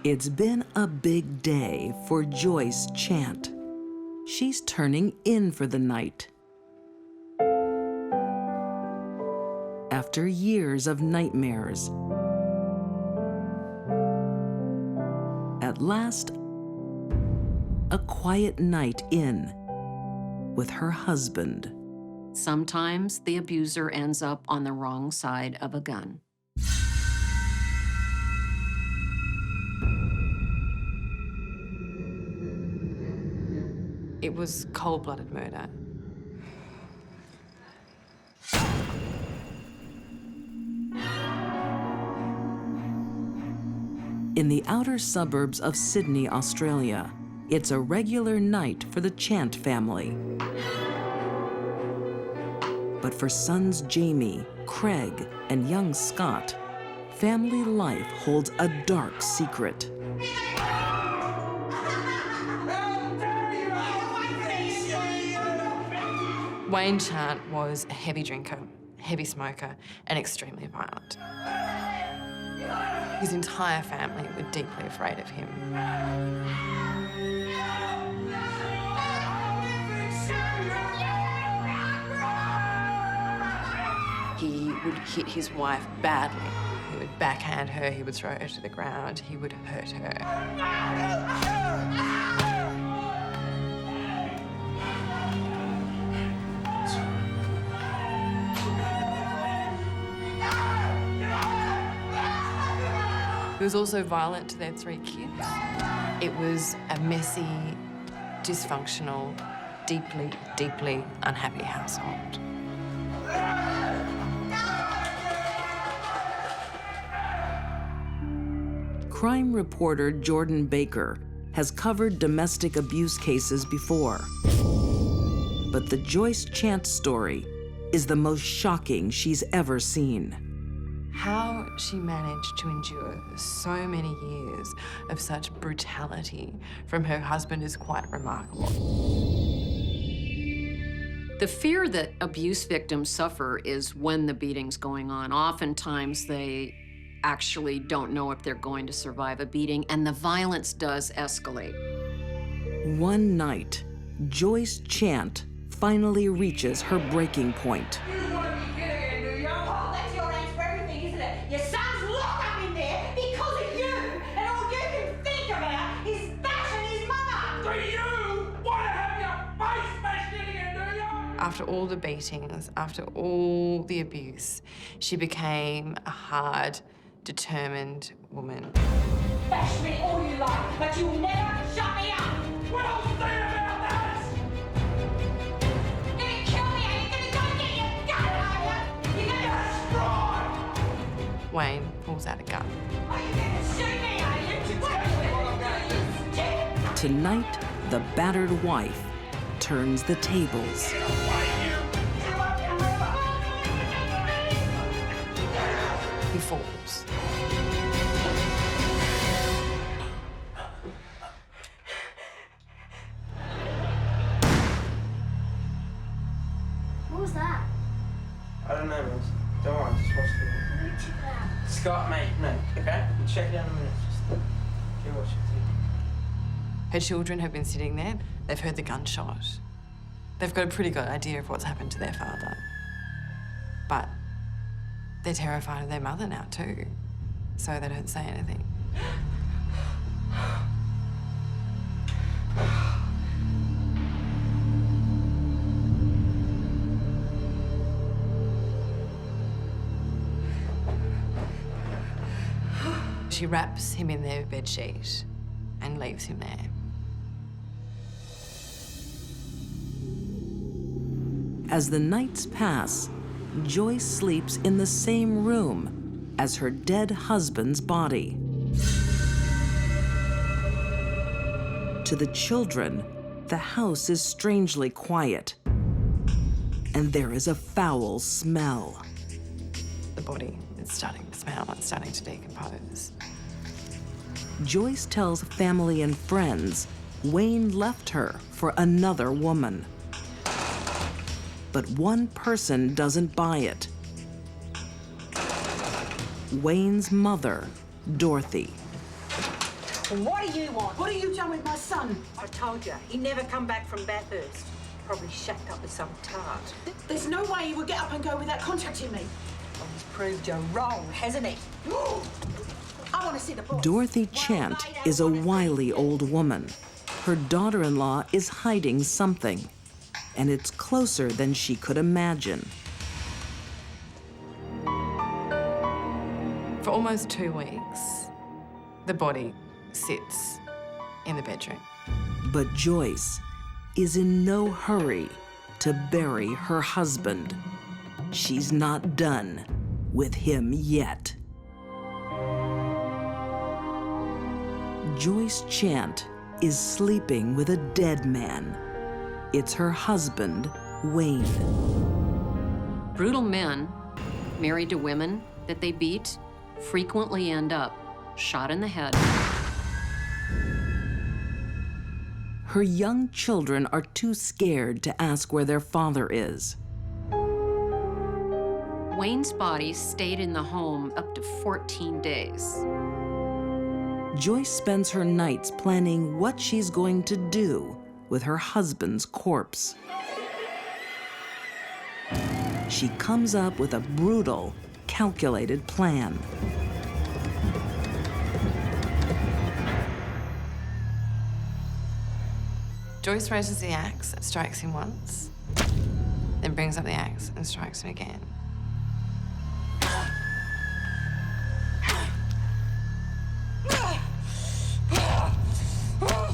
It's been a big day for Joyce Chant. She's turning in for the night. After years of nightmares, at last, a quiet night in with her husband. Sometimes the abuser ends up on the wrong side of a gun. It was cold-blooded murder. In the outer suburbs of Sydney, Australia, it's a regular night for the Chant family. But for sons Jamie, Craig, and young Scott, family life holds a dark secret. Wayne Chant was a heavy drinker, heavy smoker, and extremely violent. His entire family were deeply afraid of him. He would hit his wife badly. He would backhand her, he would throw her to the ground, he would hurt her. He was also violent to their 3 kids. It was a messy, dysfunctional, deeply, deeply unhappy household. Crime reporter Jordan Baker has covered domestic abuse cases before. But the Joyce Chant story is the most shocking she's ever seen. How she managed to endure so many years of such brutality from her husband is quite remarkable. The fear that abuse victims suffer is when the beating's going on. Oftentimes, they actually don't know if they're going to survive a beating, and the violence does escalate. One night, Joyce Chant finally reaches her breaking point. After all the beatings, after all the abuse, she became a hard, determined woman. Bash me all you like, but you'll never shut me up! What else is there about that? You're gonna kill me, and you're gonna go get your gun, are you? You're gonna destroy! Wayne pulls out a gun. Are you gonna shoot me, are you? What are you gonna do? Tonight, the battered wife turns the tables. He falls. What was that? I don't know, Rose. Don't worry, just watch the Scott, mate, no, okay? We'll check it out in a minute. Just keep watching. Her children have been sitting there. They've heard the gunshot. They've got a pretty good idea of what's happened to their father. But they're terrified of their mother now too, so they don't say anything. She wraps him in their bedsheet and leaves him there. As the nights pass, Joyce sleeps in the same room as her dead husband's body. To the children, the house is strangely quiet, and there is a foul smell. The body is starting to smell, it's starting to decompose. Joyce tells family and friends Wayne left her for another woman. But one person doesn't buy it. Wayne's mother, Dorothy. What do you want? What have you done with my son? I told you, he never come back from Bathurst. Probably shacked up with some tart. There's no way he would get up and go without contacting me. Well, he's proved you wrong, hasn't he? I want to see the boy. Dorothy Chant is a wily old woman. Her daughter-in-law is hiding something, and it's closer than she could imagine. For almost 2 weeks, the body sits in the bedroom. But Joyce is in no hurry to bury her husband. She's not done with him yet. Joyce Chant is sleeping with a dead man. It's her husband, Wayne. Brutal men married to women that they beat frequently end up shot in the head. Her young children are too scared to ask where their father is. Wayne's body stayed in the home up to 14 days. Joyce spends her nights planning what she's going to do with her husband's corpse. She comes up with a brutal, calculated plan. Joyce raises the axe and strikes him once, then brings up the axe and strikes him again.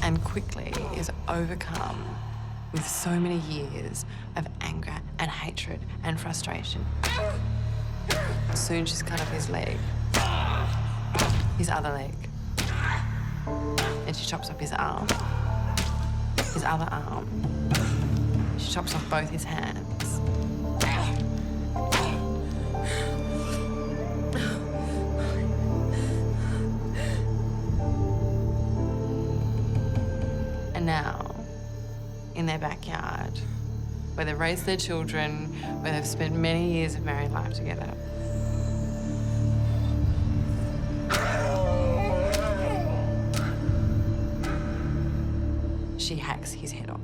And quickly is overcome with so many years of anger and hatred and frustration. Soon she's cut off his leg, his other leg, and she chops off his arm, his other arm. She chops off both his hands. And now, in their backyard, where they've raised their children, where they've spent many years of married life together, she hacks his head off.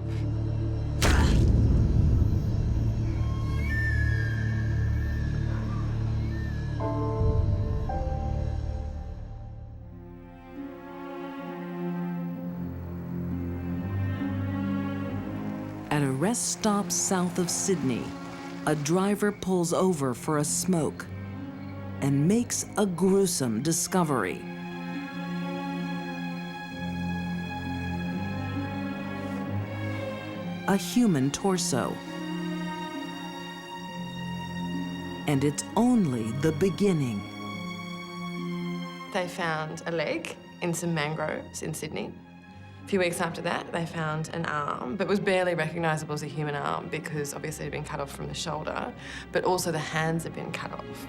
At a rest stop south of Sydney, a driver pulls over for a smoke and makes a gruesome discovery. A human torso. And it's only the beginning. They found a leg in some mangroves in Sydney. A few weeks after that, they found an arm, but was barely recognisable as a human arm because obviously it had been cut off from the shoulder, but also the hands had been cut off.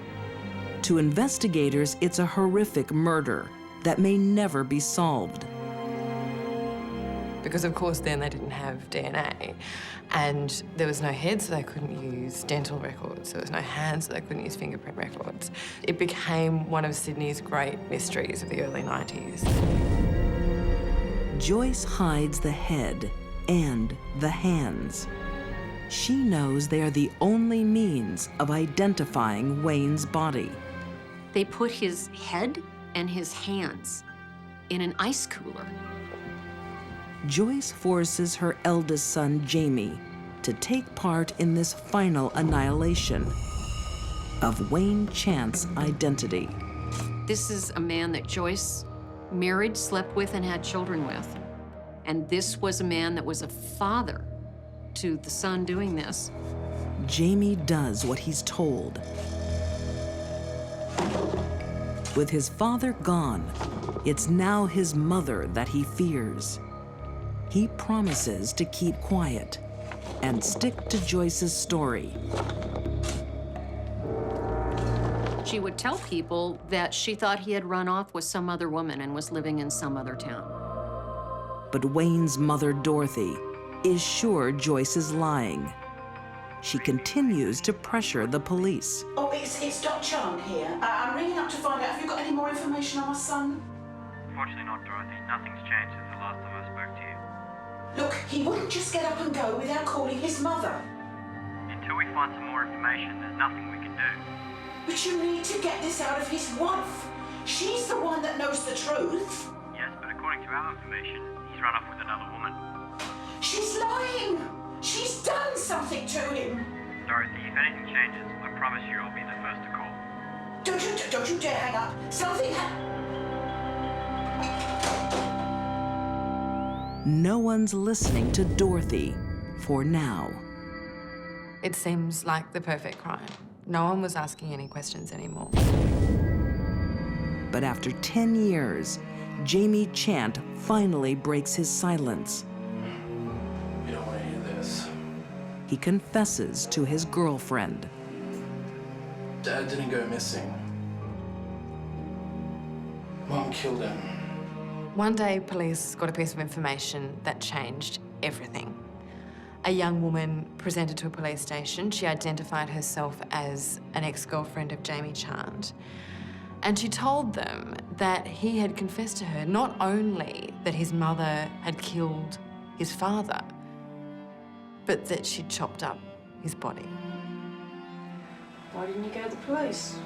To investigators, it's a horrific murder that may never be solved. Because of course then they didn't have DNA, and there was no head, so they couldn't use dental records. There was no hands, so they couldn't use fingerprint records. It became one of Sydney's great mysteries of the early 90s. Joyce hides the head and the hands. She knows they are the only means of identifying Wayne's body. They put his head and his hands in an ice cooler. Joyce forces her eldest son, Jamie, to take part in this final annihilation of Wayne Chant's identity. This is a man that Joyce married, slept with, and had children with. And this was a man that was a father to the son doing this. Jamie does what he's told. With his father gone, it's now his mother that he fears. He promises to keep quiet and stick to Joyce's story. She would tell people that she thought he had run off with some other woman and was living in some other town. But Wayne's mother, Dorothy, is sure Joyce is lying. She continues to pressure the police. Oh, it's Dr. Chant here. I'm ringing up to find out if you've got any more information on my son. Unfortunately not, Dorothy. Nothing's changed since the last time I spoke to you. Look, he wouldn't just get up and go without calling his mother. Until we find some more information, there's nothing we can do. But you need to get this out of his wife. She's the one that knows the truth. Yes, but according to our information, he's run off with another woman. She's lying. She's done something to him. Dorothy, if anything changes, I promise you I'll be the first to call. Don't you dare hang up. Something No one's listening to Dorothy for now. It seems like the perfect crime. No one was asking any questions anymore. But after 10 years, Jamie Chant finally breaks his silence. You don't want to hear this. He confesses to his girlfriend. Dad didn't go missing. Mom killed him. One day, police got a piece of information that changed everything. A young woman presented to a police station. She identified herself as an ex-girlfriend of Jamie Chant. And she told them that he had confessed to her not only that his mother had killed his father, but that she'd chopped up his body. Why didn't you go to the police?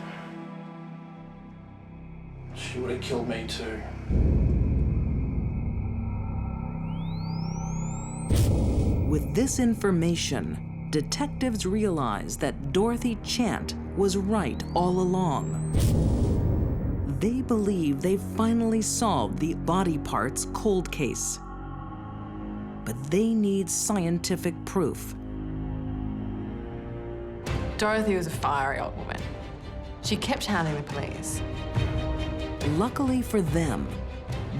She would have killed me too. With this information, detectives realize that Dorothy Chant was right all along. They believe they've finally solved the body parts cold case. But they need scientific proof. Dorothy was a fiery old woman. She kept hounding the police. Luckily for them,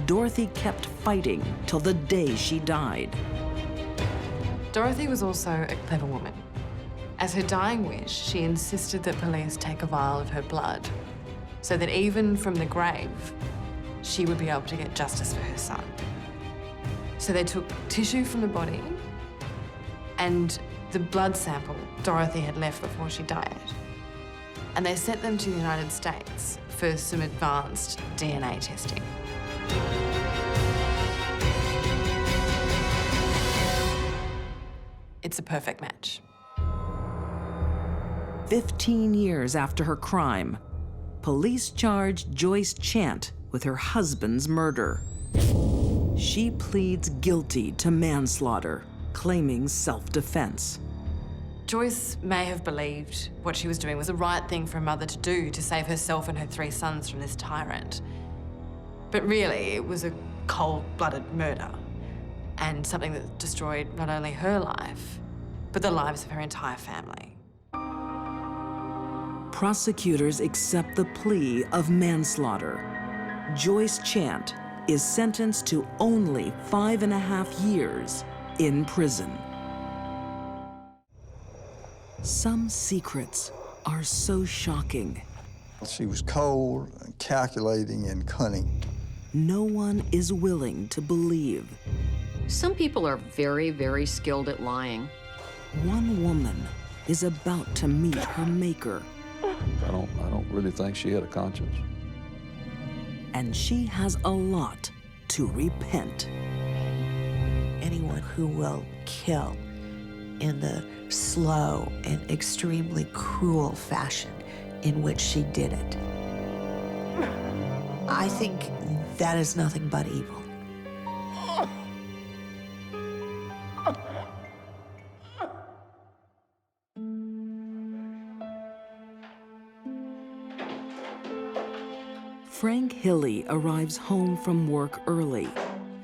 Dorothy kept fighting till the day she died. Dorothy was also a clever woman. As her dying wish, she insisted that police take a vial of her blood so that even from the grave, she would be able to get justice for her son. So they took tissue from the body and the blood sample Dorothy had left before she died, and they sent them to the United States for some advanced DNA testing. It's a perfect match. 15 years after her crime, police charged Joyce Chant with her husband's murder. She pleads guilty to manslaughter, claiming self-defense. Joyce may have believed what she was doing was the right thing for a mother to do to save herself and her 3 sons from this tyrant. But really, it was a cold-blooded murder and something that destroyed not only her life, but the lives of her entire family. Prosecutors accept the plea of manslaughter. Joyce Chant is sentenced to only 5.5 years in prison. Some secrets are so shocking. She was cold, calculating, and cunning. No one is willing to believe. Some people are very, very skilled at lying. One woman is about to meet her maker. I don't really think she had a conscience. And she has a lot to repent. Anyone who will kill in the slow and extremely cruel fashion in which she did it, I think that is nothing but evil. Frank Hilly arrives home from work early,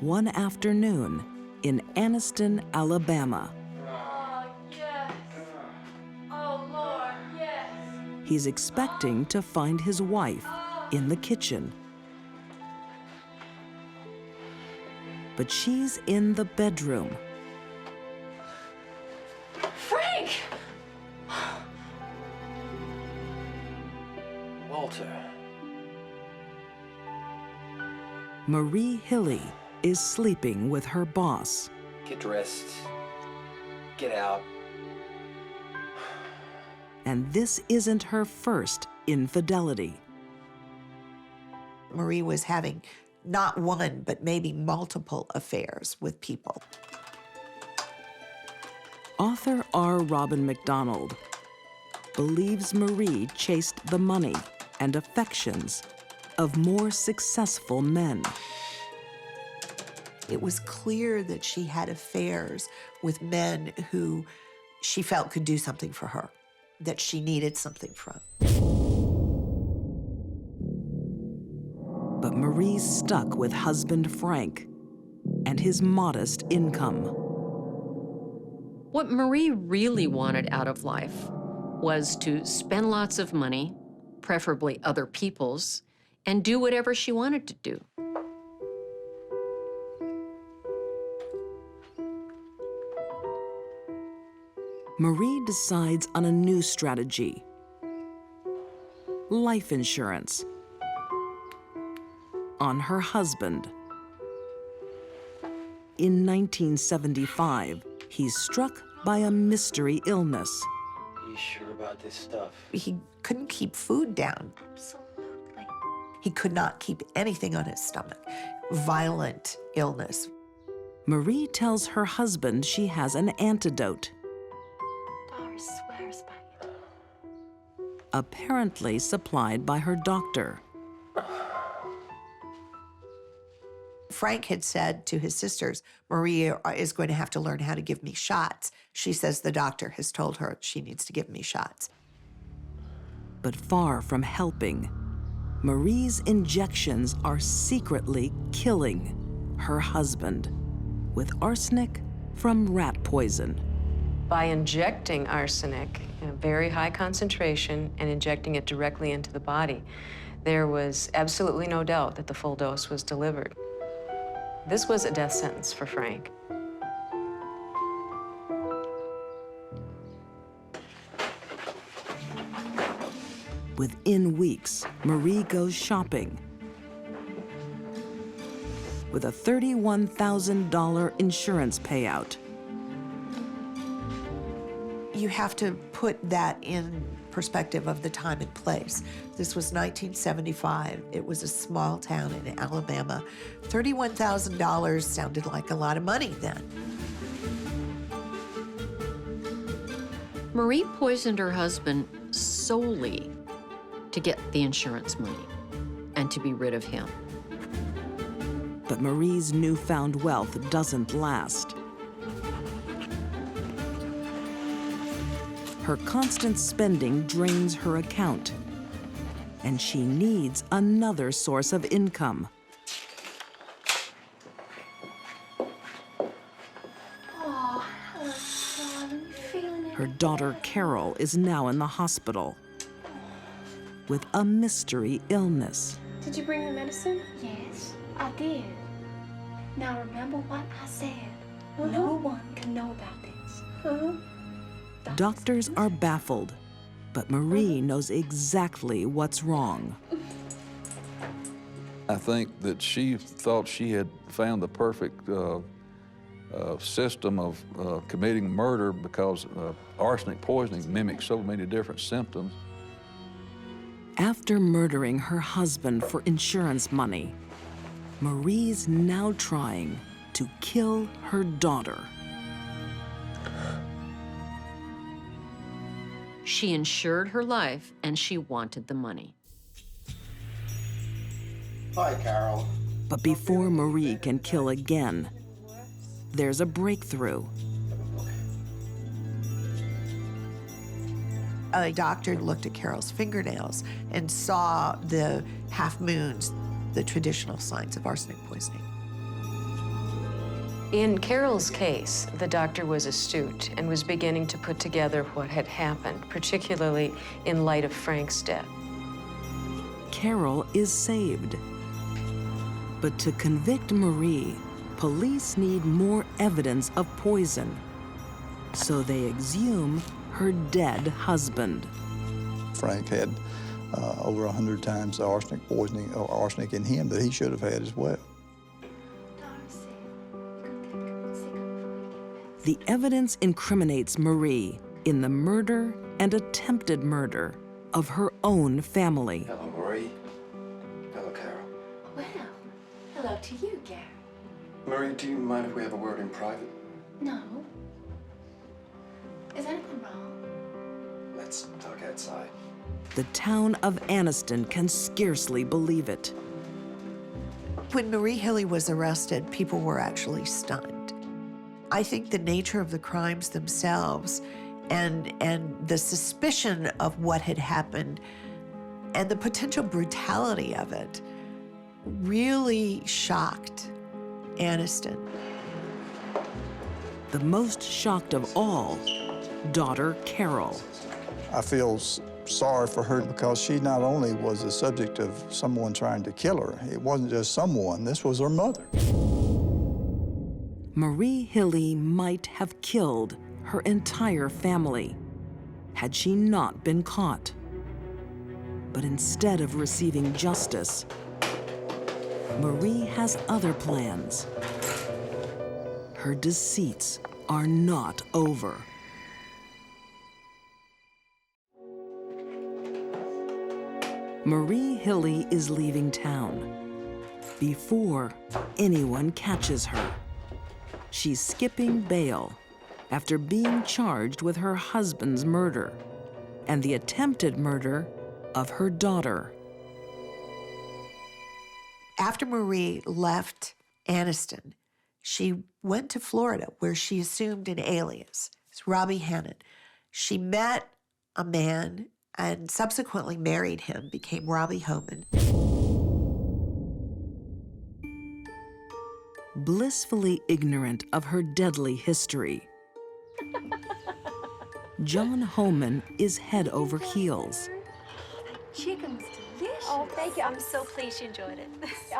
one afternoon in Anniston, Alabama. Oh, yes. Oh, Lord, yes. He's expecting to find his wife in the kitchen. But she's in the bedroom. Frank! Walter. Marie Hilly is sleeping with her boss. Get dressed. Get out. And this isn't her first infidelity. Marie was having not one, but maybe multiple affairs with people. Author R. Robin MacDonald believes Marie chased the money and affections of more successful men. It was clear that she had affairs with men who she felt could do something for her, that she needed something from. But Marie's stuck with husband Frank and his modest income. What Marie really wanted out of life was to spend lots of money, preferably other people's, and do whatever she wanted to do. Marie decides on a new strategy: life insurance on her husband. In 1975, he's struck by a mystery illness. Are you sure about this stuff? He couldn't keep food down. Absolutely. He could not keep anything on his stomach. Violent illness. Marie tells her husband she has an antidote, Doris swears by it. apparently supplied by her doctor. Frank had said to his sisters, Marie is going to have to learn how to give me shots. She says the doctor has told her she needs to give me shots. But far from helping, Marie's injections are secretly killing her husband with arsenic from rat poison. By injecting arsenic in a very high concentration and injecting it directly into the body, there was absolutely no doubt that the full dose was delivered. This was a death sentence for Frank. Within weeks, Marie goes shopping with a $31,000 insurance payout. You have to put that in perspective of the time and place. This was 1975. It was a small town in Alabama. $31,000 sounded like a lot of money then. Marie poisoned her husband solely to get the insurance money and to be rid of him. But Marie's newfound wealth doesn't last. Her constant spending drains her account, and she needs another source of income. Oh, hello, darling. You feeling it? Her daughter Carol is now in the hospital with a mystery illness. Did you bring the medicine? Yes, I did. Now remember what I said. No one can know about this. Huh? Doctors are baffled, but Marie knows exactly what's wrong. I think that she thought she had found the perfect system of committing murder because arsenic poisoning mimics so many different symptoms. After murdering her husband for insurance money, Marie's now trying to kill her daughter. She insured her life, and she wanted the money. Hi, Carol. But before Marie can kill again, there's a breakthrough. A doctor looked at Carol's fingernails and saw the half moons, the traditional signs of arsenic poisoning. In Carol's case, the doctor was astute and was beginning to put together what had happened, particularly in light of Frank's death. Carol is saved. But to convict Marie, police need more evidence of poison. So they exhume her dead husband. Frank had over 100 times the arsenic poisoning or arsenic in him that he should have had as well. The evidence incriminates Marie in the murder and attempted murder of her own family. Hello, Marie. Hello, Carol. Well, Hello to you, Gary. Marie, do you mind if we have a word in private? No. Is anything wrong? Let's talk outside. The town of Anniston can scarcely believe it. When Marie Hilly was arrested, people were actually stunned. I think the nature of the crimes themselves and the suspicion of what had happened and the potential brutality of it really shocked Anniston. The most shocked of all, daughter Carol. I feel sorry for her because she not only was the subject of someone trying to kill her, it wasn't just someone, this was her mother. Marie Hilly might have killed her entire family had she not been caught. But instead of receiving justice, Marie has other plans. Her deceits are not over. Marie Hilly is leaving town before anyone catches her. She's skipping bail after being charged with her husband's murder and the attempted murder of her daughter. After Marie left Anniston, she went to Florida, where she assumed an alias. It's Robbie Hannon. She met a man and subsequently married him, became Robbie Homan. Blissfully ignorant of her deadly history, John Homan is head over heels. Chicken was delicious. Oh, thank you. I'm so pleased you enjoyed it.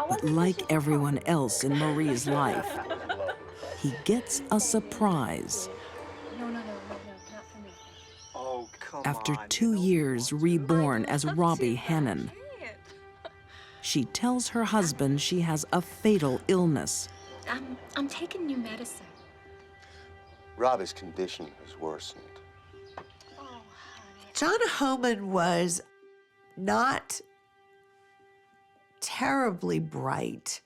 But like everyone else in Marie's life, he gets a surprise. No, not for me. Oh, come After 2 years reborn as Robbie Hannon, she tells her husband she has a fatal illness. I'm taking new medicine. Robbie's condition has worsened. John Homan was not terribly bright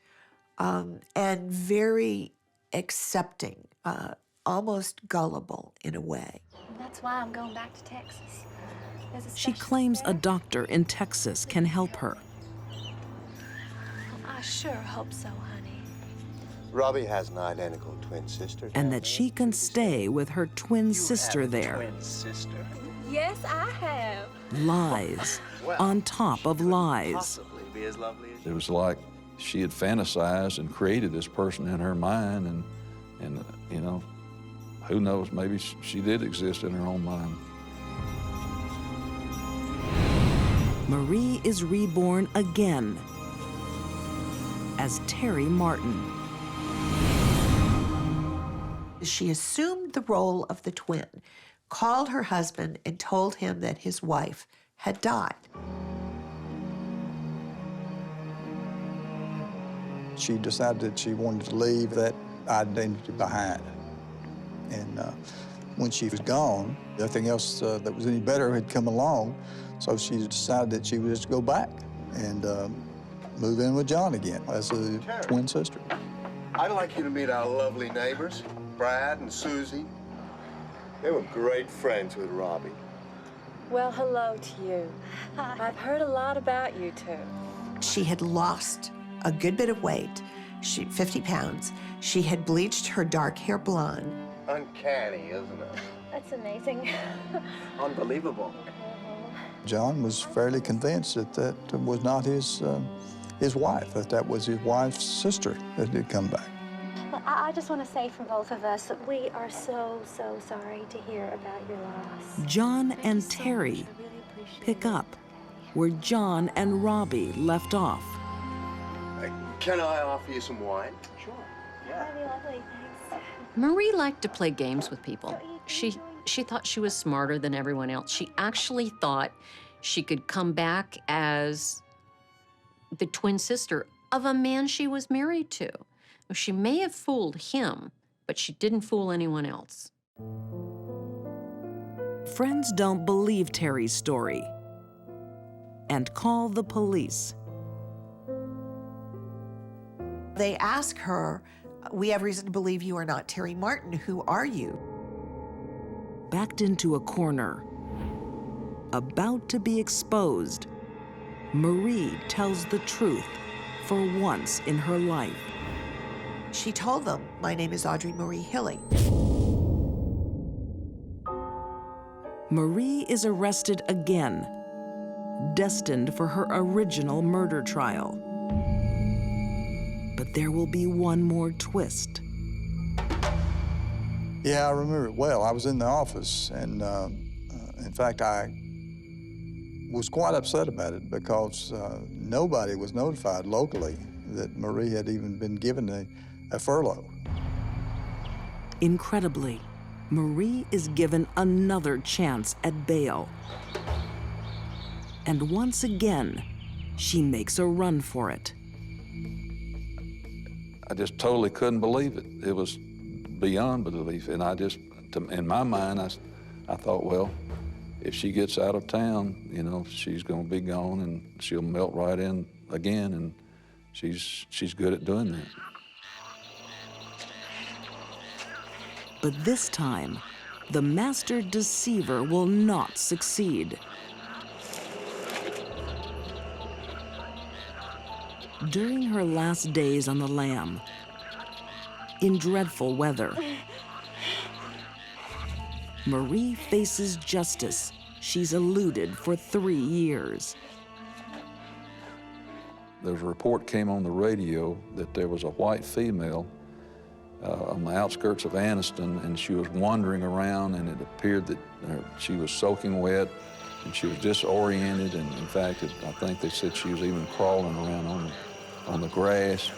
and very accepting, almost gullible in a way. That's why I'm going back to Texas. There's a She special claims a there. doctor in Texas can help her. I sure hope so, honey. Robbie has an identical twin sister. And that she can stay with her twin sister there. Twin sister? Yes, I have. Lies on top of lies. Possibly be as lovely as you. It was like she had fantasized and created this person in her mind, and you know, who knows, maybe she did exist in her own mind. Marie is reborn again as Terry Martin. She assumed the role of the twin, called her husband and told him that his wife had died. She decided that she wanted to leave that identity behind. And when she was gone, nothing else that was any better had come along, so she decided that she would just go back and move in with John again as a twin sister. I'd like you to meet our lovely neighbors, Brad and Susie. They were great friends with Robbie. Well, hello to you. I've heard a lot about you two. She had lost a good bit of weight, 50 pounds. She had bleached her dark hair blonde. Uncanny, isn't it? That's amazing. Unbelievable. John was fairly convinced that that was not his wife, that was his wife's sister that had come back. Well, I just want to say from both of us that we are so sorry to hear about your loss. John and Terry pick up where John and Robbie left off. Can I offer you some wine? Sure. Yeah. That'd be lovely, thanks. Marie liked to play games with people. She thought she was smarter than everyone else. She actually thought she could come back as the twin sister of a man she was married to. She may have fooled him, but she didn't fool anyone else. Friends don't believe Terry's story and call the police. They ask her, "We have reason to believe you are not Terry Martin. Who are you?" Backed into a corner, about to be exposed, Marie tells the truth for once in her life. She told them, "My name is Audrey Marie Hilley." Marie is arrested again, destined for her original murder trial. But there will be one more twist. Yeah, I remember it well. I was in the office, and in fact, I was quite upset about it because nobody was notified locally that Marie had even been given a furlough. Incredibly, Marie is given another chance at bail. And once again, she makes a run for it. I just totally couldn't believe it. It was beyond belief. And I just, in my mind, I thought, well, if she gets out of town, you know, she's gonna be gone and she'll melt right in again, and she's good at doing that. But this time, the master deceiver will not succeed. During her last days on the lam, in dreadful weather, Marie faces justice she's eluded for 3 years. There was a report came on the radio that there was a white female on the outskirts of Anniston, and she was wandering around, and it appeared that she was soaking wet, and she was disoriented, and in fact, I think they said she was even crawling around on the grass.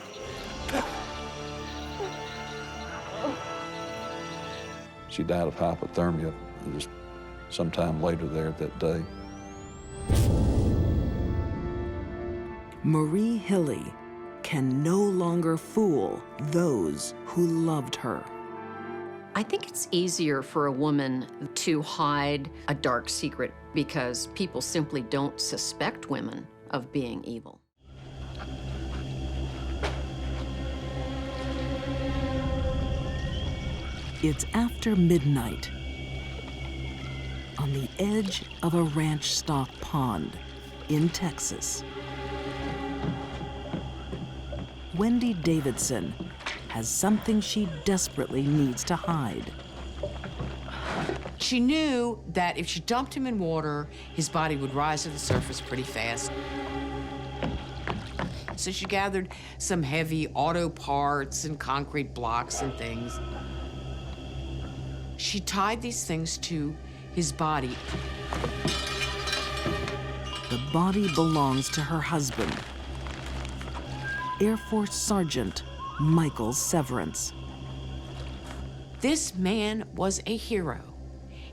She died of hypothermia just sometime later there that day. Marie Hilley can no longer fool those who loved her. I think it's easier for a woman to hide a dark secret because people simply don't suspect women of being evil. It's after midnight on the edge of a ranch stock pond in Texas. Wendy Davidson has something she desperately needs to hide. She knew that if she dumped him in water, his body would rise to the surface pretty fast. So she gathered some heavy auto parts and concrete blocks and things. She tied these things to his body. The body belongs to her husband, Air Force Sergeant Michael Severance. This man was a hero.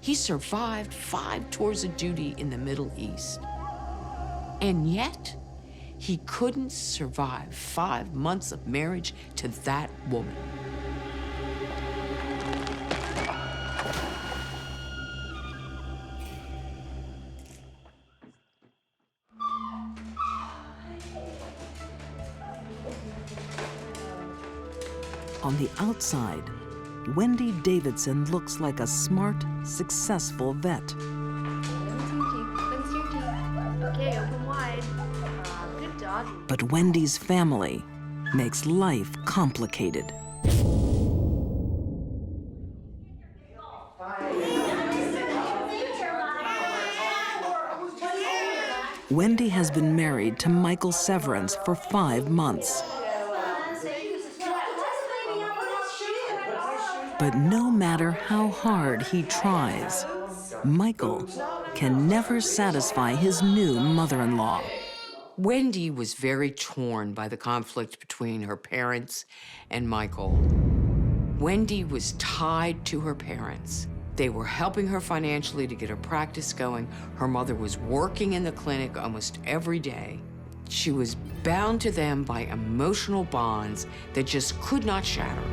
He survived 5 tours of duty in the Middle East. And yet, he couldn't survive 5 months of marriage to that woman. On the outside, Wendy Davidson looks like a smart, successful vet. Okay, open wide. Good doggy. But Wendy's family makes life complicated. Wendy has been married to Michael Severance for 5 months. But no matter how hard he tries, Michael can never satisfy his new mother-in-law. Wendy was very torn by the conflict between her parents and Michael. Wendy was tied to her parents. They were helping her financially to get her practice going. Her mother was working in the clinic almost every day. She was bound to them by emotional bonds that just could not shatter.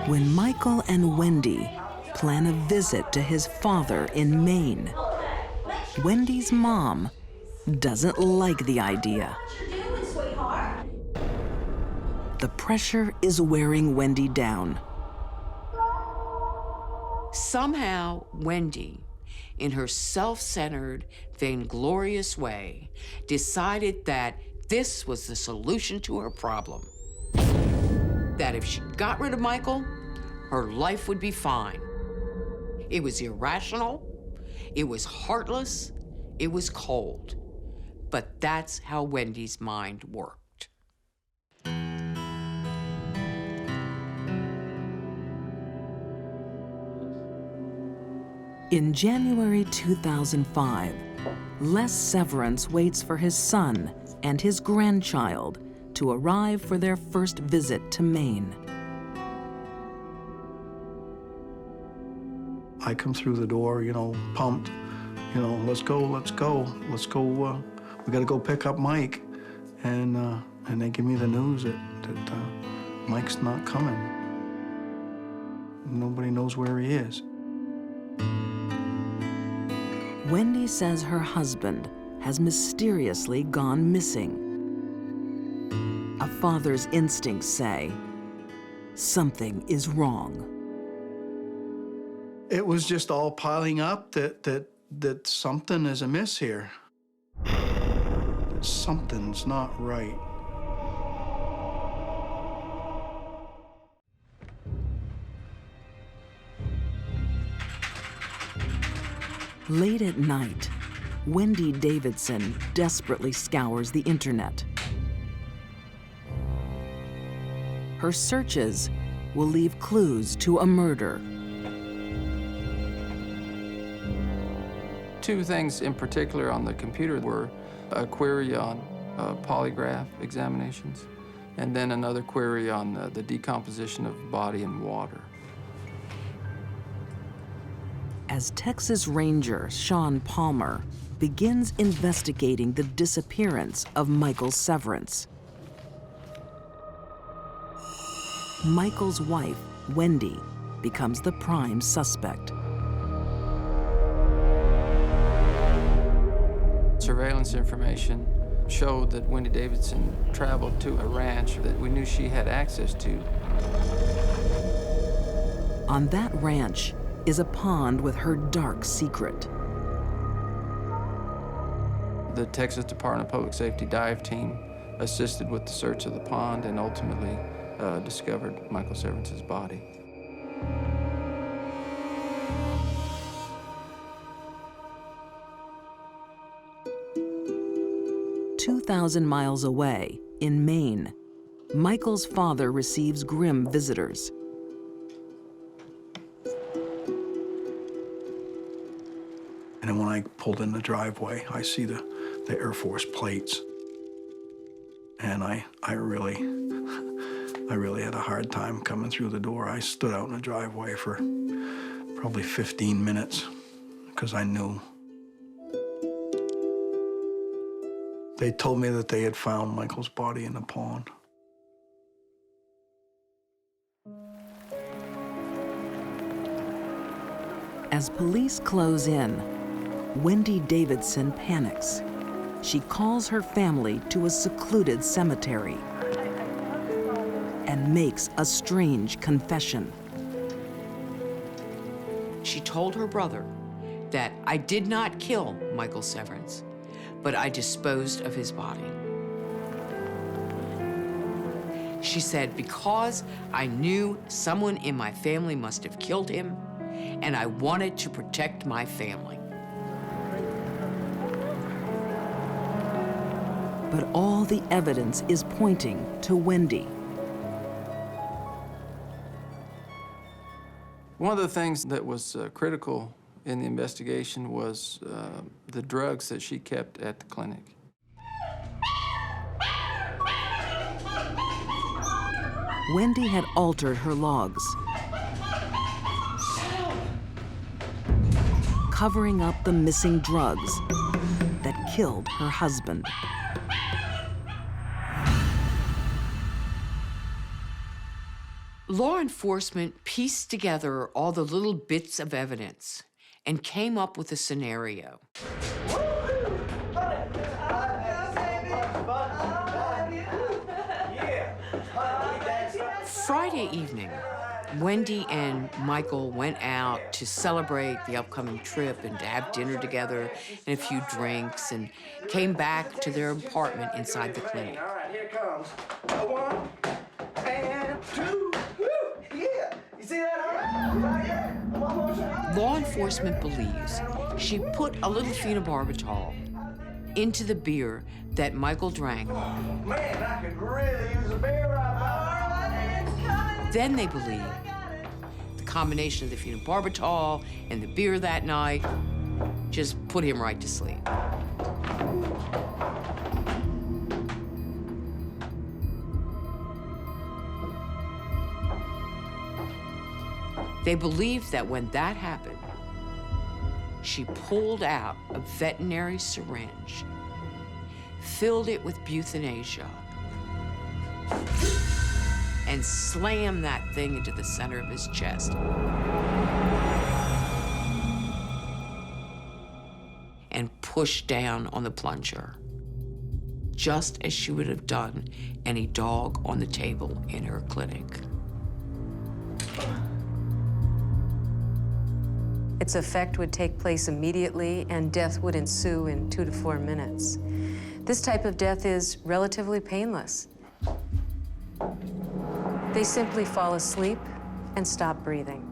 When Michael and Wendy plan a visit to his father in Maine, Wendy's mom doesn't like the idea. What you doing, sweetheart? The pressure is wearing Wendy down. Somehow, Wendy, in her self-centered, vainglorious way, decided that this was the solution to her problem. That if she got rid of Michael, her life would be fine. It was irrational, it was heartless, it was cold. But that's how Wendy's mind worked. In January 2005, Les Severance waits for his son and his grandchild to arrive for their first visit to Maine. I come through the door, you know, pumped, you know, let's go, let's go, let's go. We got to go pick up Mike. And they give me the news that Mike's not coming. Nobody knows where he is. Wendy says her husband has mysteriously gone missing. A father's instincts say something is wrong. It was just all piling up that something is amiss here. That something's not right. Late at night, Wendy Davidson desperately scours the internet. Her searches will leave clues to a murder. Two things in particular on the computer were a query on polygraph examinations, and then another query on the decomposition of body and water. As Texas Ranger Sean Palmer begins investigating the disappearance of Michael Severance, Michael's wife, Wendy, becomes the prime suspect. Surveillance information showed that Wendy Davidson traveled to a ranch that we knew she had access to. On that ranch is a pond with her dark secret. The Texas Department of Public Safety dive team assisted with the search of the pond and ultimately discovered Michael Severance's body. "2,000 miles away, in Maine, Michael's father receives grim visitors. And then when I pulled in the driveway, I see the Air Force plates. And I really had a hard time coming through the door. I stood out in the driveway for probably 15 minutes because I knew. They told me that they had found Michael's body in the pond. As police close in, Wendy Davidson panics. She calls her family to a secluded cemetery and makes a strange confession. She told her brother that I did not kill Michael Severance, but I disposed of his body. She said, because I knew someone in my family must have killed him, and I wanted to protect my family. But all the evidence is pointing to Wendy. One of the things that was critical in the investigation was the drugs that she kept at the clinic. Wendy had altered her logs, covering up the missing drugs that killed her husband. Law enforcement pieced together all the little bits of evidence and came up with a scenario. Friday evening, Wendy and Michael went out to celebrate the upcoming trip and to have dinner together and a few drinks, and came back to their apartment inside the clinic. All right, here comes. 1 and 2. Woo! Yeah! You see that? You like it? One more time. Law enforcement believes she put a little phenobarbital into the beer that Michael drank. Man, I could really use a beer right now. Then they believe the combination of the phenobarbital and the beer that night just put him right to sleep. They believe that when that happened, she pulled out a veterinary syringe, filled it with euthanasia, and slammed that thing into the center of his chest. And pushed down on the plunger, just as she would have done any dog on the table in her clinic. Its effect would take place immediately, and death would ensue in 2 to 4 minutes. This type of death is relatively painless. They simply fall asleep and stop breathing.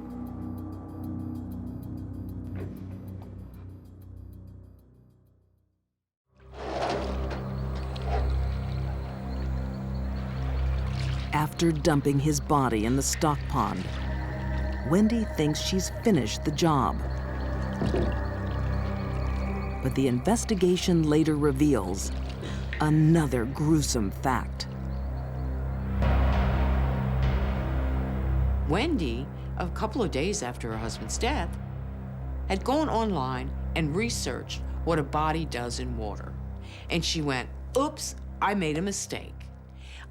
After dumping his body in the stock pond, Wendy thinks she's finished the job. But the investigation later reveals another gruesome fact. Wendy, a couple of days after her husband's death, had gone online and researched what a body does in water. And she went, oops, I made a mistake.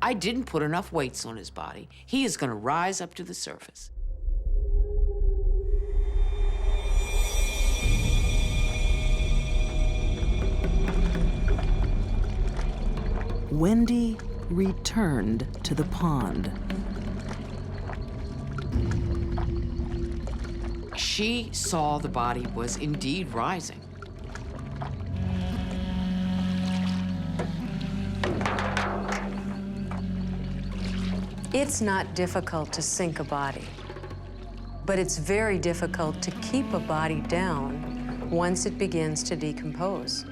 I didn't put enough weights on his body. He is going to rise up to the surface. Wendy returned to the pond. She saw the body was indeed rising. It's not difficult to sink a body, but it's very difficult to keep a body down once it begins to decompose.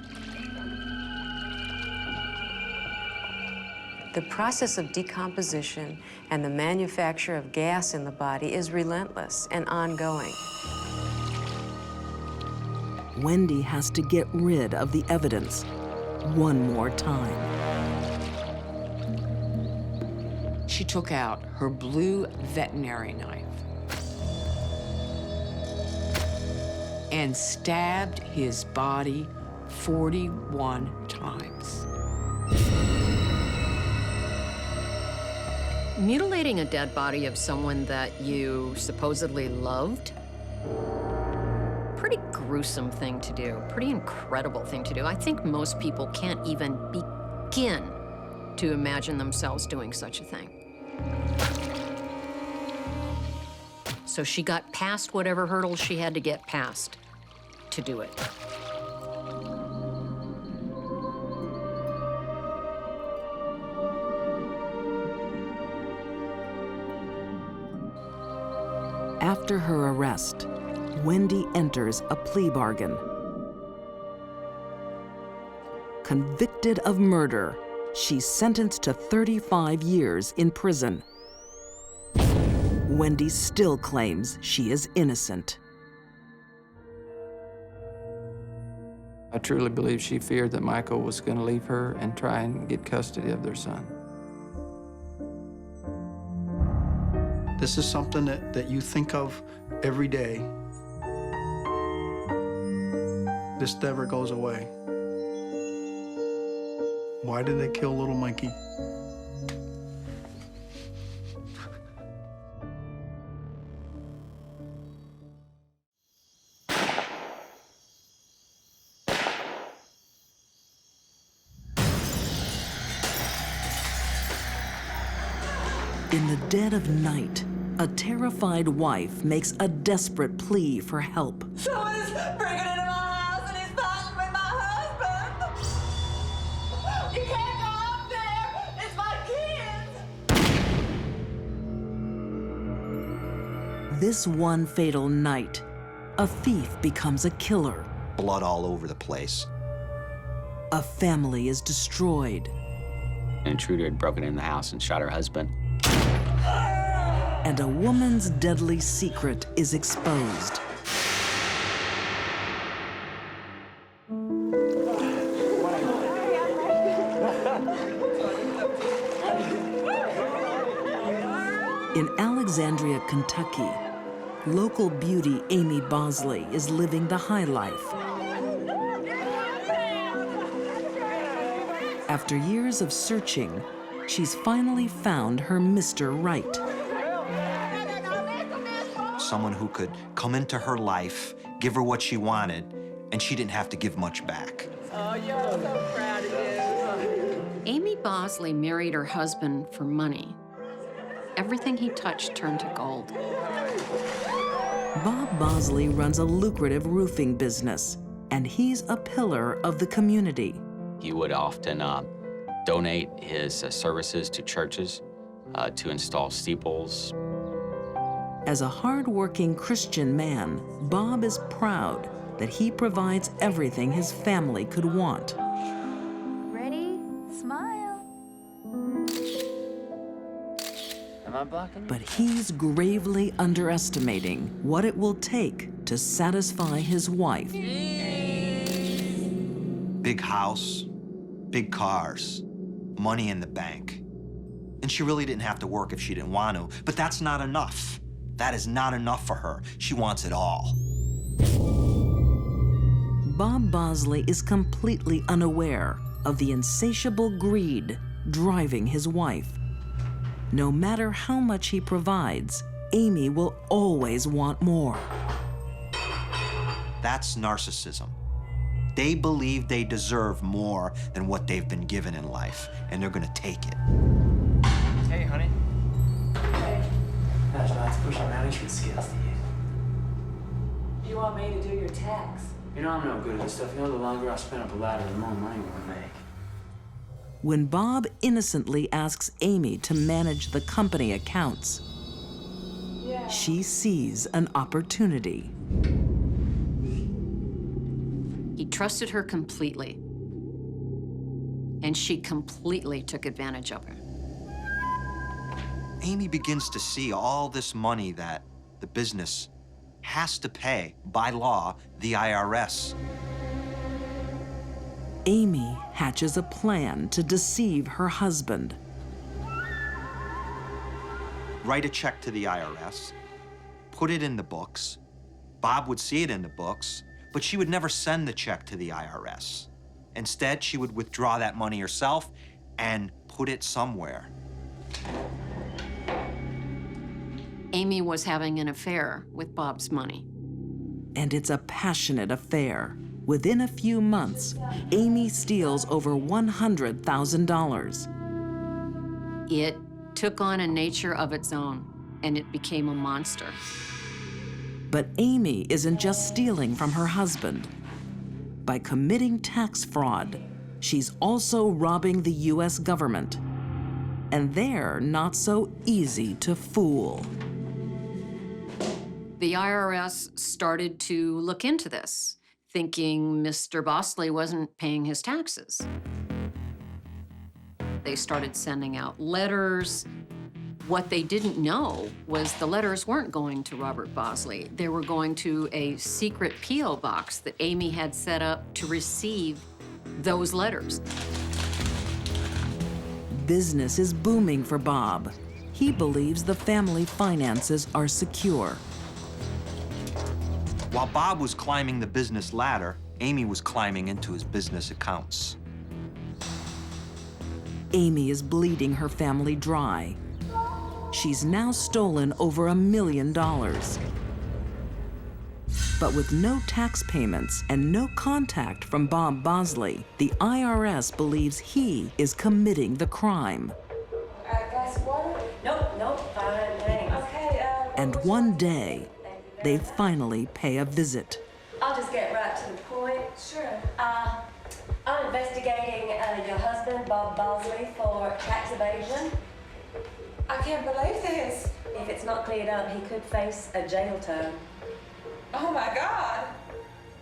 The process of decomposition and the manufacture of gas in the body is relentless and ongoing. Wendy has to get rid of the evidence one more time. She took out her blue veterinary knife and stabbed his body 41 times. Mutilating a dead body of someone that you supposedly loved, pretty gruesome thing to do, pretty incredible thing to do. I think most people can't even begin to imagine themselves doing such a thing. So she got past whatever hurdles she had to get past to do it. After her arrest, Wendy enters a plea bargain. Convicted of murder, she's sentenced to 35 years in prison. Wendy still claims she is innocent. I truly believe she feared that Michael was going to leave her and try and get custody of their son. This is something that you think of every day. This never goes away. Why did they kill little Mikey? In the dead of night, a terrified wife makes a desperate plea for help. Someone is breaking into my house and he's fighting with my husband. You can't go up there. It's my kids. This one fatal night, a thief becomes a killer. Blood all over the place. A family is destroyed. An intruder had broken in the house and shot her husband. And a woman's deadly secret is exposed. In Alexandria, Kentucky, local beauty Amy Bosley is living the high life. After years of searching, she's finally found her Mr. Right. Someone who could come into her life, give her what she wanted, and she didn't have to give much back. Oh, you're so proud of you. Amy Bosley married her husband for money. Everything he touched turned to gold. Bob Bosley runs a lucrative roofing business, and he's a pillar of the community. He would often donate his services to churches to install steeples. As a hard-working Christian man, Bob is proud that he provides everything his family could want. Ready? Smile. Am I blocking? But he's gravely underestimating what it will take to satisfy his wife. Big house, big cars, money in the bank. And she really didn't have to work if she didn't want to, but that's not enough. That is not enough for her. She wants it all. Bob Bosley is completely unaware of the insatiable greed driving his wife. No matter how much he provides, Amy will always want more. That's narcissism. They believe they deserve more than what they've been given in life, and they're gonna take it. Hey, honey. Hey. How'd you like to push our management skills to you? You want me to do your tax? You know I'm no good at this stuff. You know, the longer I spend up a ladder, the more money we're gonna make. When Bob innocently asks Amy to manage the company accounts, she sees an opportunity. He trusted her completely, and she completely took advantage of him. Amy begins to see all this money that the business has to pay, by law, the IRS. Amy hatches a plan to deceive her husband. Write a check to the IRS, put it in the books. Bob would see it in the books, but she would never send the check to the IRS. Instead, she would withdraw that money herself and put it somewhere. Amy was having an affair with Bob's money. And it's a passionate affair. Within a few months, Amy steals over $100,000. It took on a nature of its own, and it became a monster. But Amy isn't just stealing from her husband. By committing tax fraud, she's also robbing the US government. And they're not so easy to fool. The IRS started to look into this, thinking Mr. Bosley wasn't paying his taxes. They started sending out letters. What they didn't know was the letters weren't going to Robert Bosley. They were going to a secret P.O. box that Amy had set up to receive those letters. Business is booming for Bob. He believes the family finances are secure. While Bob was climbing the business ladder, Amy was climbing into his business accounts. Amy is bleeding her family dry. She's now stolen over $1 million. But with no tax payments and no contact from Bob Bosley, the IRS believes he is committing the crime. Glass of water? Nope, And one day, they finally pay a visit. I'll just get right to the point. Sure. I'm investigating your husband, Bob Bosley, for tax evasion. I can't believe this. If it's not cleared up, he could face a jail term. Oh my God.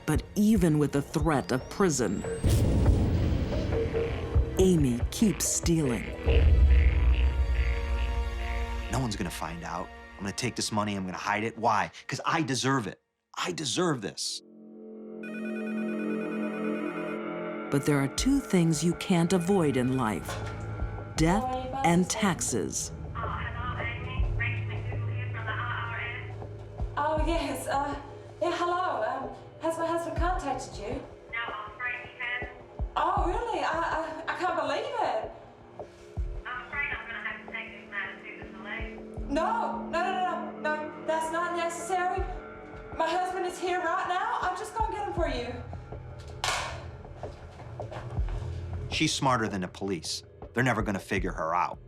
But even with the threat of prison, Amy keeps stealing. No one's gonna find out. I'm gonna take this money, I'm gonna hide it. Why? Because I deserve it. I deserve this. But there are two things you can't avoid in life: death and taxes. Oh, yes. Yeah, hello. Has my husband contacted you? No, I'm afraid he hasn't. Oh, really? I can't believe it. I'm afraid I'm going to have to take this matter to the police. No, that's not necessary. My husband is here right now. I'm just going to get him for you. She's smarter than the police. They're never gonna figure her out.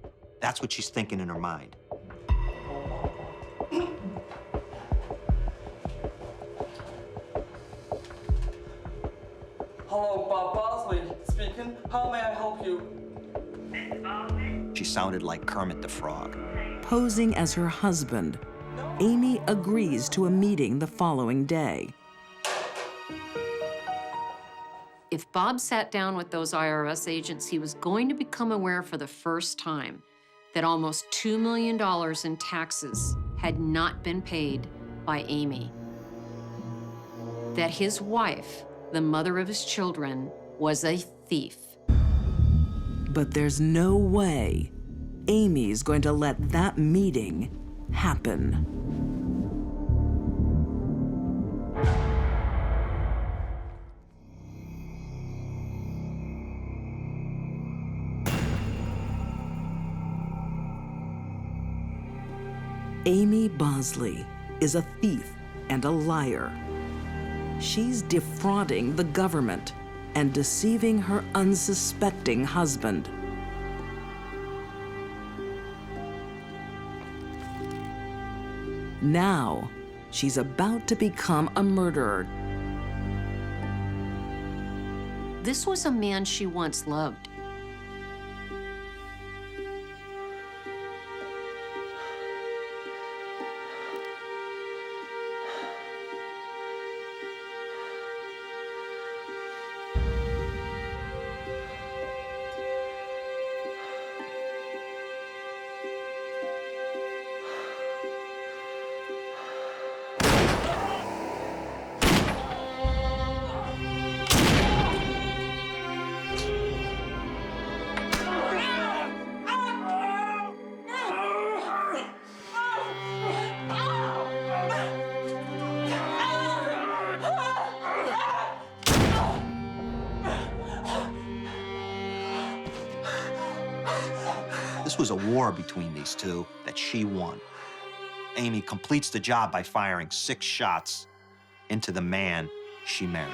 That's what she's thinking in her mind. Hello, Bob Bosley speaking. How may I help you? She sounded like Kermit the Frog. Posing as her husband, Amy agrees to a meeting the following day. If Bob sat down with those IRS agents, he was going to become aware for the first time that almost $2 million in taxes had not been paid by Amy. That his wife, the mother of his children, was a thief. But there's no way Amy's going to let that meeting happen. Amy Bosley is a thief and a liar. She's defrauding the government and deceiving her unsuspecting husband. Now, she's about to become a murderer. This was a man she once loved. This was a war between these two that she won. Amy completes the job by firing 6 shots into the man she married.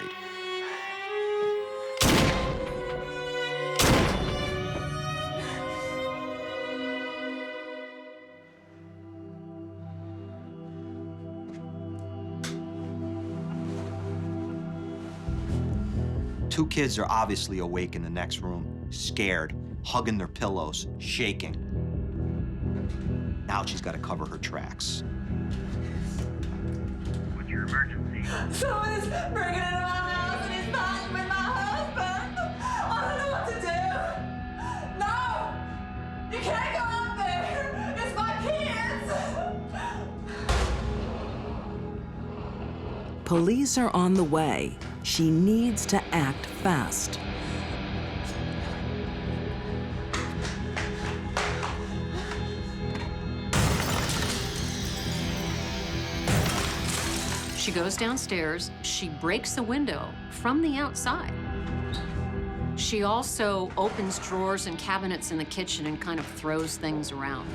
Two kids are obviously awake in the next room, scared, hugging their pillows, shaking. Now she's got to cover her tracks. What's your emergency? Someone is breaking into my house and he's fighting with my husband. I don't know what to do. No! You can't go up there. It's my kids. Police are on the way. She needs to act fast. She goes downstairs, she breaks the window from the outside. She also opens drawers and cabinets in the kitchen and kind of throws things around.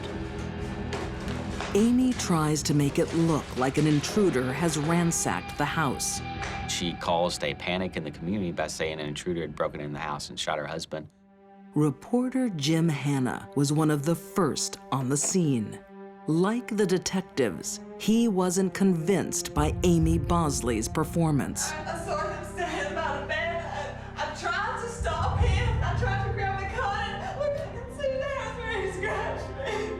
Amy tries to make it look like an intruder has ransacked the house. She caused a panic in the community by saying an intruder had broken in the house and shot her husband. Reporter Jim Hanna was one of the first on the scene. Like the detectives, he wasn't convinced by Amy Bosley's performance. I saw him standing by the bed. I tried to stop him. I tried to grab the gun. Look, I can see the hands where he scratched me.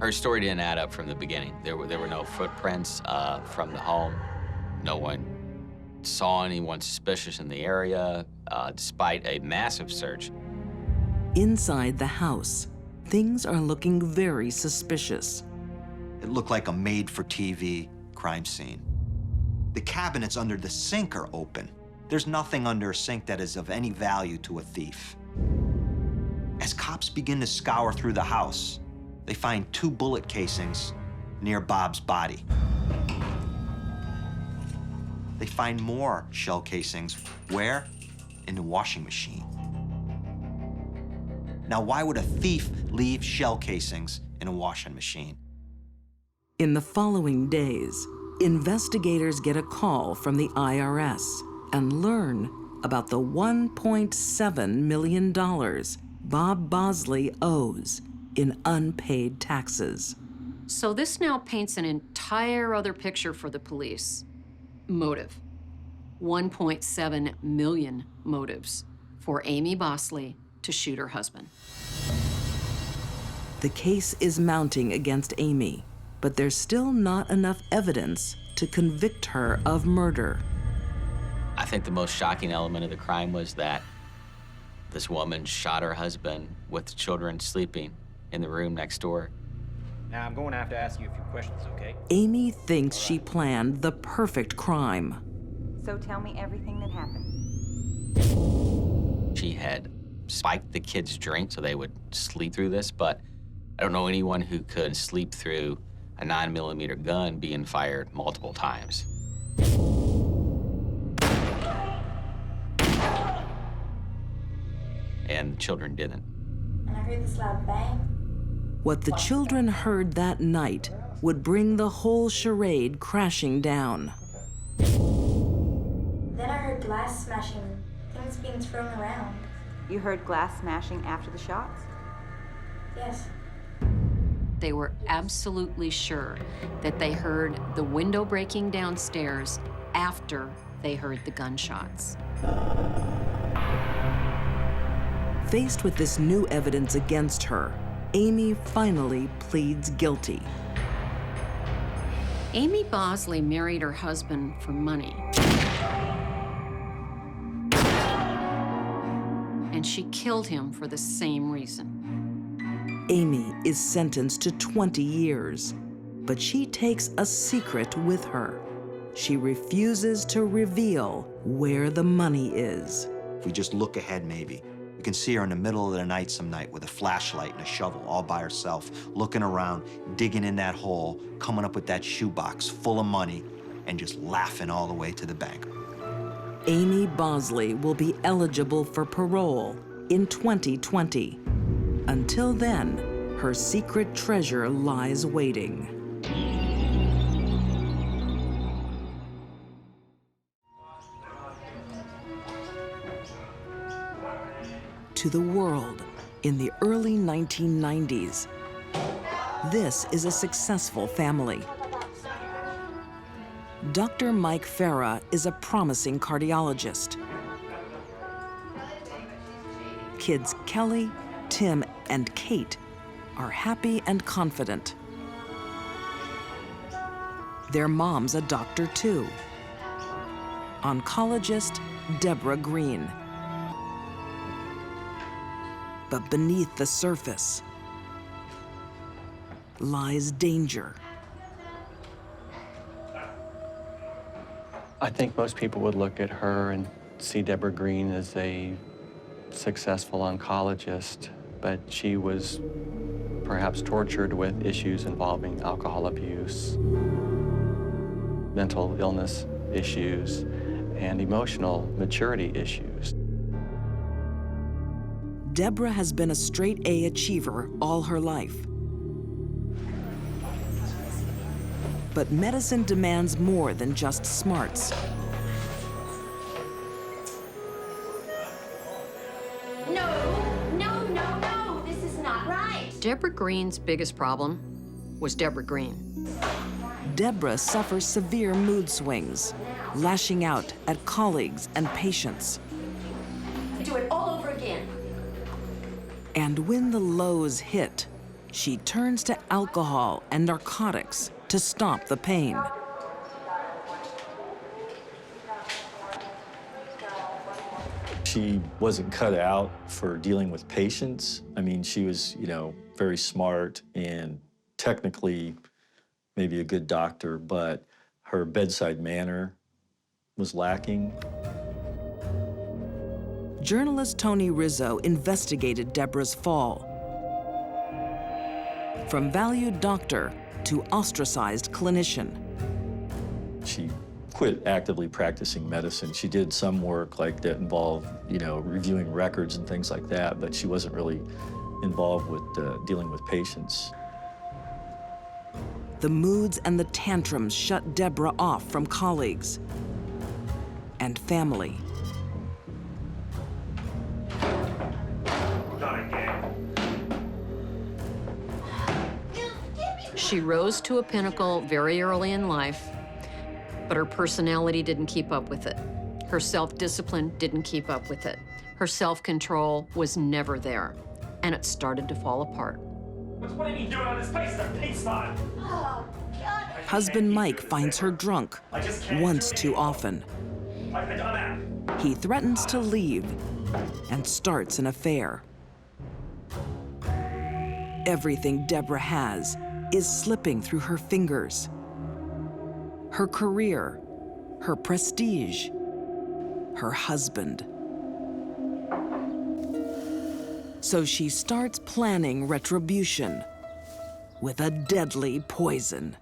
Her story didn't add up from the beginning. There were no footprints from the home. No one saw anyone suspicious in the area, despite a massive search. Inside the house, things are looking very suspicious. It looked like a made-for-TV crime scene. The cabinets under the sink are open. There's nothing under a sink that is of any value to a thief. As cops begin to scour through the house, they find 2 bullet casings near Bob's body. They find more shell casings. Where? In the washing machine. Now, why would a thief leave shell casings in a washing machine? In the following days, investigators get a call from the IRS and learn about the $1.7 million Bob Bosley owes in unpaid taxes. So this now paints an entire other picture for the police. Motive. 1.7 million motives for Amy Bosley to shoot her husband. The case is mounting against Amy, but there's still not enough evidence to convict her of murder. I think the most shocking element of the crime was that this woman shot her husband with children sleeping in the room next door. Now, I'm going to have to ask you a few questions, okay? Amy thinks she planned the perfect crime. So tell me everything that happened. She had spiked the kids' drink so they would sleep through this, but I don't know anyone who could sleep through a 9mm gun being fired multiple times. And the children didn't. And I heard this loud bang. What the children heard that night would bring the whole charade crashing down. Then I heard glass smashing, things being thrown around. You heard glass smashing after the shots? Yes. They were absolutely sure that they heard the window breaking downstairs after they heard the gunshots. Faced with this new evidence against her, Amy finally pleads guilty. Amy Bosley married her husband for money. And she killed him for the same reason. Amy is sentenced to 20 years, but she takes a secret with her. She refuses to reveal where the money is. If we just look ahead, maybe, we can see her in the middle of the night some night with a flashlight and a shovel all by herself, looking around, digging in that hole, coming up with that shoebox full of money, and just laughing all the way to the bank. Amy Bosley will be eligible for parole in 2020. Until then, her secret treasure lies waiting. To the world in the early 1990s, this is a successful family. Dr. Mike Farah is a promising cardiologist. Kids Kelly, Tim, and Kate are happy and confident. Their mom's a doctor too. Oncologist Deborah Green. But beneath the surface lies danger. I think most people would look at her and see Deborah Green as a successful oncologist, but she was perhaps tortured with issues involving alcohol abuse, mental illness issues, and emotional maturity issues. Deborah has been a straight-A achiever all her life. But medicine demands more than just smarts. Deborah Green's biggest problem was Deborah Green. Deborah suffers severe mood swings, lashing out at colleagues and patients. Do it all over again. And when the lows hit, she turns to alcohol and narcotics to stop the pain. She wasn't cut out for dealing with patients. I mean, she was, very smart and technically maybe a good doctor, but her bedside manner was lacking. Journalist Tony Rizzo investigated Deborah's fall. From valued doctor to ostracized clinician. She quit actively practicing medicine. She did some work like that involved, reviewing records and things like that, but she wasn't really involved with dealing with patients. The moods and the tantrums shut Deborah off from colleagues and family. She rose to a pinnacle very early in life, but her personality didn't keep up with it. Her self-discipline didn't keep up with it. Her self-control was never there, and it started to fall apart. What are you doing on this place? It's a pigsty. Oh, God. Husband Mike finds her drunk once too often. He threatens to leave and starts an affair. Everything Deborah has is slipping through her fingers. Her career, her prestige, her husband. So she starts planning retribution with a deadly poison.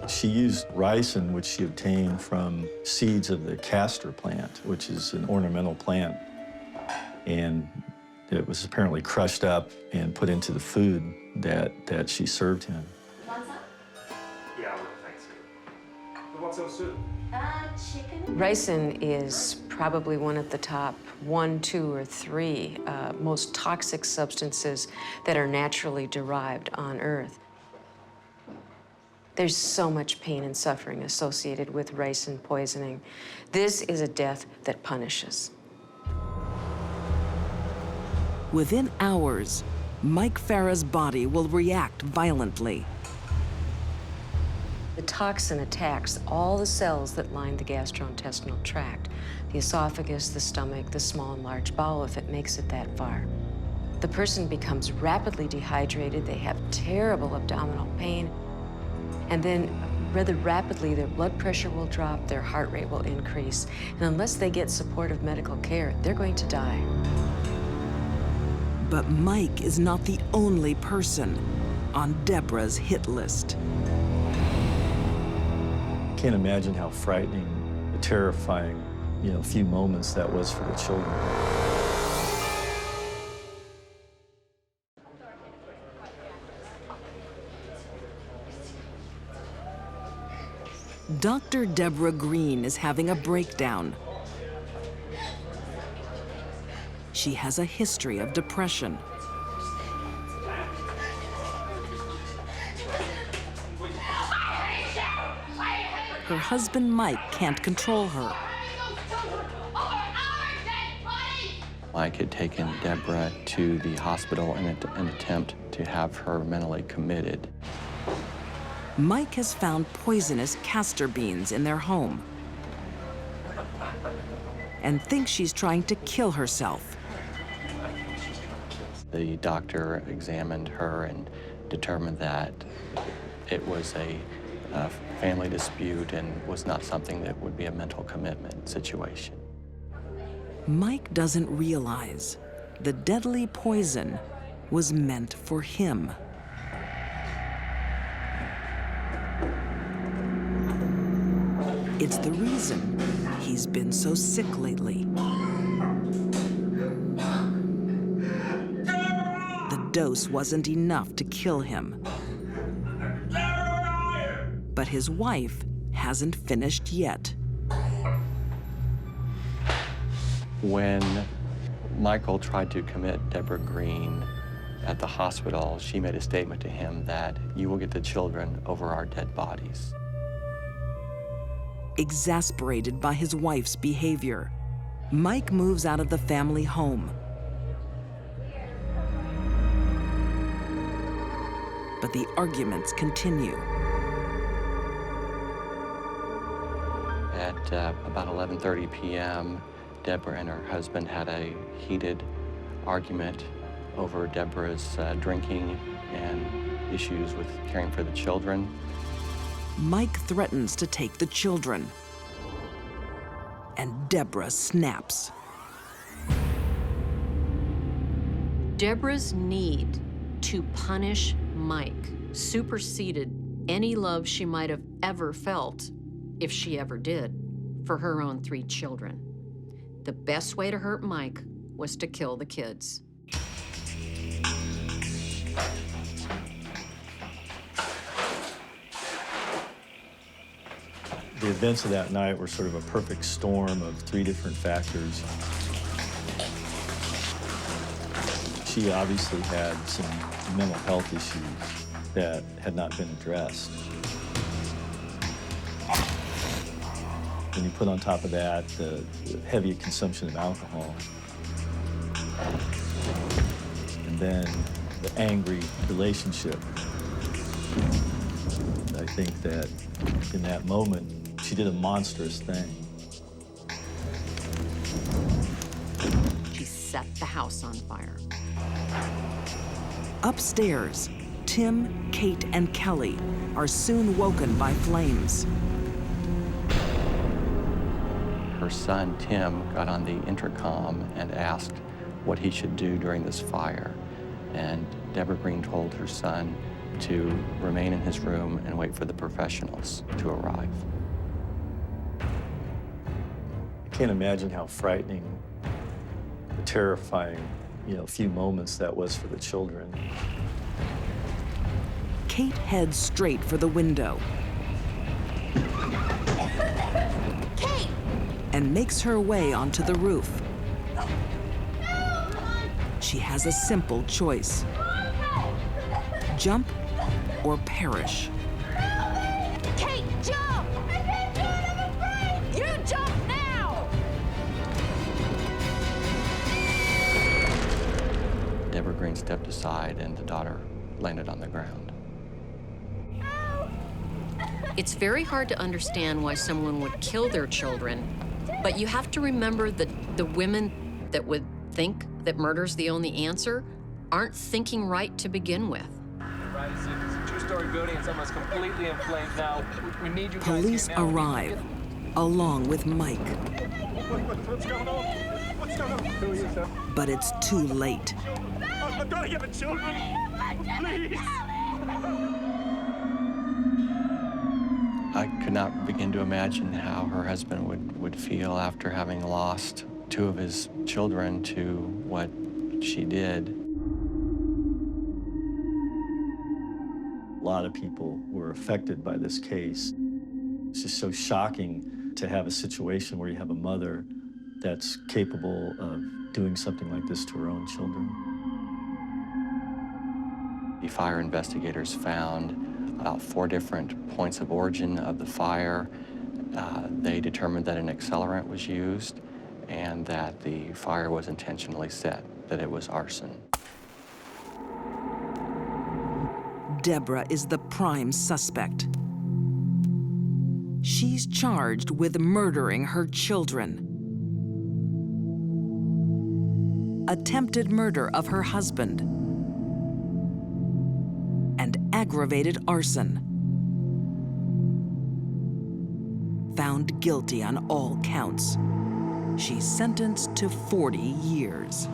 She used ricin, which she obtained from seeds of the castor plant, which is an ornamental plant. And it was apparently crushed up and put into the food that she served him. Yeah, thanks. What's else soup? Chicken. Ricin is probably one of the top 1, 2, or 3 most toxic substances that are naturally derived on Earth. There's so much pain and suffering associated with ricin poisoning. This is a death that punishes. Within hours, Mike Farah's body will react violently. The toxin attacks all the cells that line the gastrointestinal tract, the esophagus, the stomach, the small and large bowel, if it makes it that far. The person becomes rapidly dehydrated, they have terrible abdominal pain, and then rather rapidly their blood pressure will drop, their heart rate will increase, and unless they get supportive medical care, they're going to die. But Mike is not the only person on Deborah's hit list. I can't imagine how frightening, terrifying, few moments that was for the children. Dr. Deborah Green is having a breakdown. She has a history of depression. Her husband Mike can't control her. Mike had taken Deborah to the hospital in an attempt to have her mentally committed. Mike has found poisonous castor beans in their home and thinks she's trying to kill herself. The doctor examined her and determined that it was a family dispute and was not something that would be a mental commitment situation. Mike doesn't realize the deadly poison was meant for him. It's the reason he's been so sick lately. The dose wasn't enough to kill him. But his wife hasn't finished yet. When Michael tried to commit Deborah Green at the hospital, she made a statement to him that you will get the children over our dead bodies. Exasperated by his wife's behavior, Mike moves out of the family home. But the arguments continue. At about 11:30 p.m., Deborah and her husband had a heated argument over Deborah's drinking and issues with caring for the children. Mike threatens to take the children, and Deborah snaps. Deborah's need to punish Mike superseded any love she might have ever felt, if she ever did, for her own 3 children. The best way to hurt Mike was to kill the kids. The events of that night were sort of a perfect storm of 3 different factors. She obviously had some mental health issues that had not been addressed. When you put on top of that the heavy consumption of alcohol, and then the angry relationship, I think that in that moment, she did a monstrous thing. She set the house on fire. Upstairs, Tim, Kate, and Kelly are soon woken by flames. Her son, Tim, got on the intercom and asked what he should do during this fire. And Deborah Green told her son to remain in his room and wait for the professionals to arrive. I can't imagine how frightening, terrifying, few moments that was for the children. Kate heads straight for the window. Kate! And makes her way onto the roof. She has a simple choice: jump or perish. Kate, jump! I can't do it, I'm afraid! You jump now! Deborah Green stepped aside and the daughter landed on the ground. It's very hard to understand why someone would kill their children, but you have to remember that the women that would think that murder's the only answer aren't thinking right to begin with. Right, it's a two-story building. It's almost completely in flames now. We need you guys Police here now. arrive, along with Mike. What's going on? What's going on? Who are you, sir? But it's too late. I've got to get the children. Please. I could not begin to imagine how her husband would feel after having lost 2 of his children to what she did. A lot of people were affected by this case. It's just so shocking to have a situation where you have a mother that's capable of doing something like this to her own children. The fire investigators found about 4 different points of origin of the fire. They determined that an accelerant was used and that the fire was intentionally set, that it was arson. Deborah is the prime suspect. She's charged with murdering her children. Attempted murder of her husband. And aggravated arson. Found guilty on all counts. She's sentenced to 40 years.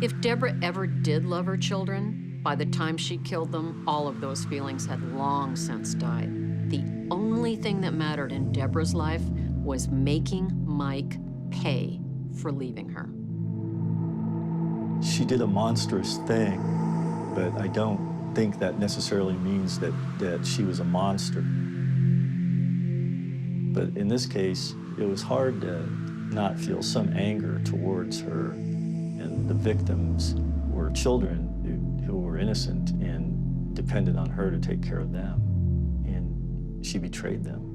If Deborah ever did love her children, by the time she killed them, all of those feelings had long since died. The only thing that mattered in Deborah's life was making Mike pay for leaving her. She did a monstrous thing, but I don't think that necessarily means that she was a monster. But in this case, it was hard to not feel some anger towards her. And the victims were children who were innocent and depended on her to take care of them. And she betrayed them.